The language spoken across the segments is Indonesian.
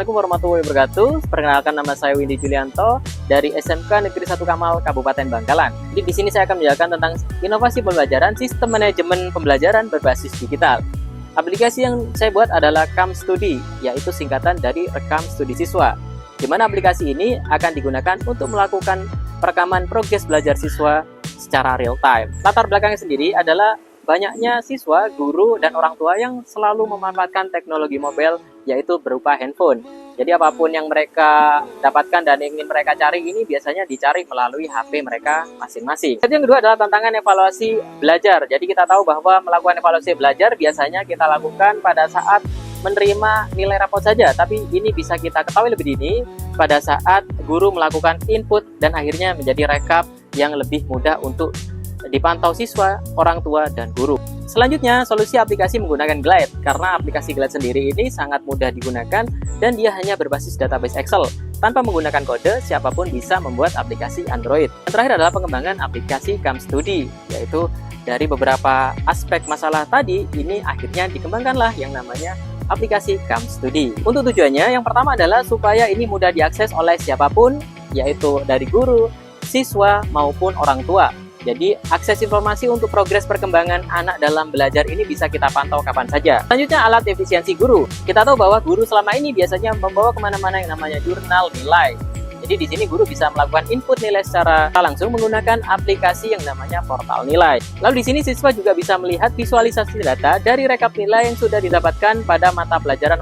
Assalamualaikum warahmatullahi wabarakatuh. Perkenalkan, nama saya Windy Julianto dari SMK Negeri 1 Kamal, Kabupaten Bangkalan. Jadi di sini saya akan menjelaskan tentang inovasi pembelajaran sistem manajemen pembelajaran berbasis digital. Aplikasi yang saya buat adalah Rekam Studi, yaitu singkatan dari Rekam Studi Siswa. Di mana aplikasi ini akan digunakan untuk melakukan perekaman progres belajar siswa secara real time. Latar belakangnya sendiri adalah banyaknya siswa, guru, dan orang tua yang selalu memanfaatkan teknologi mobile, yaitu berupa handphone. Jadi apapun yang mereka dapatkan dan ingin mereka cari ini biasanya dicari melalui HP mereka masing-masing. Yang kedua adalah tantangan evaluasi belajar. Jadi kita tahu bahwa melakukan evaluasi belajar biasanya kita lakukan pada saat menerima nilai rapot saja, tapi ini bisa kita ketahui lebih dini pada saat guru melakukan input dan akhirnya menjadi rekap yang lebih mudah untuk dipantau siswa, orang tua, dan guru. Selanjutnya, solusi aplikasi menggunakan Glide. Karena aplikasi Glide sendiri ini sangat mudah digunakan dan dia hanya berbasis database Excel. Tanpa menggunakan kode, siapapun bisa membuat aplikasi Android. Yang terakhir adalah pengembangan aplikasi Rekam Studi, yaitu dari beberapa aspek masalah tadi, ini akhirnya dikembangkanlah yang namanya aplikasi Rekam Studi. Untuk tujuannya, yang pertama adalah supaya ini mudah diakses oleh siapapun, yaitu dari guru, siswa, maupun orang tua. Jadi, akses informasi untuk progres perkembangan anak dalam belajar ini bisa kita pantau kapan saja. Selanjutnya, alat efisiensi guru. Kita tahu bahwa guru selama ini biasanya membawa kemana-mana yang namanya jurnal nilai. Jadi, di sini guru bisa melakukan input nilai secara langsung menggunakan aplikasi yang namanya portal nilai. Lalu di sini siswa juga bisa melihat visualisasi data dari rekap nilai yang sudah didapatkan pada mata pelajaran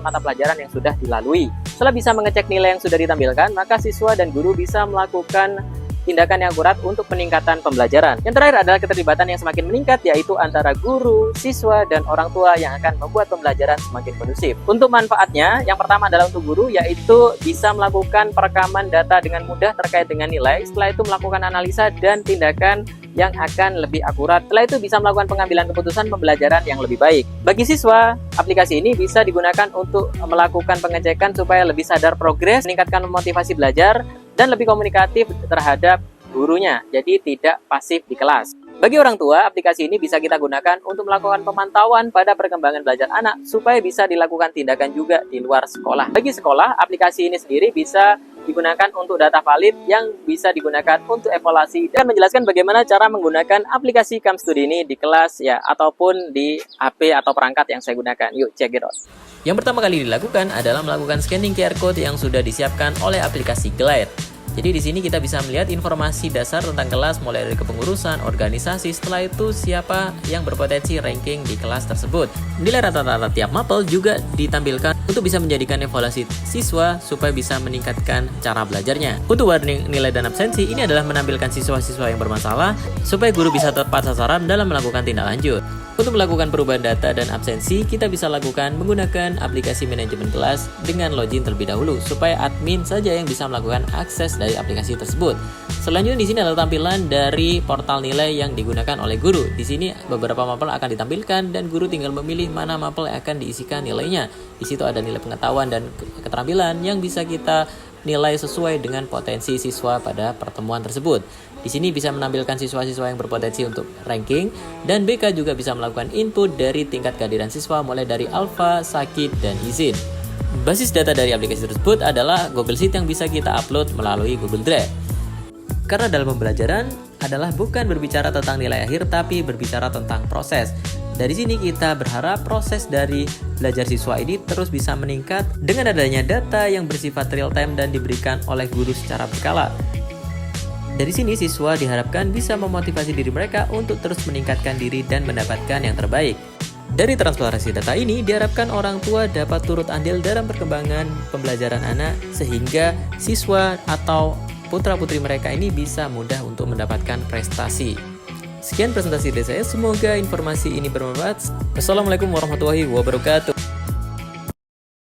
yang sudah dilalui. Setelah bisa mengecek nilai yang sudah ditampilkan, maka siswa dan guru bisa melakukan tindakan yang akurat untuk peningkatan pembelajaran. Yang terakhir adalah keterlibatan yang semakin meningkat, yaitu antara guru, siswa, dan orang tua yang akan membuat pembelajaran semakin kondusif. Untuk manfaatnya, yang pertama adalah untuk guru, yaitu bisa melakukan perekaman data dengan mudah terkait dengan nilai, setelah itu melakukan analisa dan tindakan yang akan lebih akurat. Setelah itu bisa melakukan pengambilan keputusan pembelajaran yang lebih baik. Bagi siswa, aplikasi ini bisa digunakan untuk melakukan pengecekan supaya lebih sadar progres, meningkatkan motivasi belajar, dan lebih komunikatif terhadap gurunya, jadi tidak pasif di kelas. Bagi orang tua, aplikasi ini bisa kita gunakan untuk melakukan pemantauan pada perkembangan belajar anak, supaya bisa dilakukan tindakan juga di luar sekolah. Bagi sekolah, aplikasi ini sendiri bisa digunakan untuk data valid yang bisa digunakan untuk evaluasi dan menjelaskan bagaimana cara menggunakan aplikasi Rekam Studi ini di kelas ya, ataupun di HP atau perangkat yang saya gunakan. Yuk, check it out. Yang pertama kali dilakukan adalah melakukan scanning QR code yang sudah disiapkan oleh aplikasi Glide. Jadi di sini kita bisa melihat informasi dasar tentang kelas mulai dari kepengurusan, organisasi, setelah itu siapa yang berpotensi ranking di kelas tersebut. Nilai rata-rata tiap mapel juga ditampilkan untuk bisa menjadikan evaluasi siswa supaya bisa meningkatkan cara belajarnya. Untuk warning nilai dan absensi, ini adalah menampilkan siswa-siswa yang bermasalah supaya guru bisa tepat sasaran dalam melakukan tindak lanjut. Untuk melakukan perubahan data dan absensi, kita bisa lakukan menggunakan aplikasi manajemen kelas dengan login terlebih dahulu supaya admin saja yang bisa melakukan akses dari aplikasi tersebut. Selanjutnya di sini adalah tampilan dari portal nilai yang digunakan oleh guru. Di sini beberapa mapel akan ditampilkan dan guru tinggal memilih mana mapel yang akan diisikan nilainya. Di situ ada nilai pengetahuan dan keterampilan yang bisa kita nilai sesuai dengan potensi siswa pada pertemuan tersebut. Di sini bisa menampilkan siswa-siswa yang berpotensi untuk ranking, dan BK juga bisa melakukan input dari tingkat kehadiran siswa mulai dari alfa, sakit, dan izin. Basis data dari aplikasi tersebut adalah Google Sheet yang bisa kita upload melalui Google Drive. Karena dalam pembelajaran adalah bukan berbicara tentang nilai akhir, tapi berbicara tentang proses. Dari sini kita berharap proses dari belajar siswa ini terus bisa meningkat dengan adanya data yang bersifat real time dan diberikan oleh guru secara berkala. Dari sini siswa diharapkan bisa memotivasi diri mereka untuk terus meningkatkan diri dan mendapatkan yang terbaik. Dari transparansi data ini diharapkan orang tua dapat turut andil dalam perkembangan pembelajaran anak sehingga siswa atau putra-putri mereka ini bisa mudah untuk mendapatkan prestasi. Sekian presentasi dari saya, semoga informasi ini bermanfaat. Wassalamualaikum warahmatullahi wabarakatuh.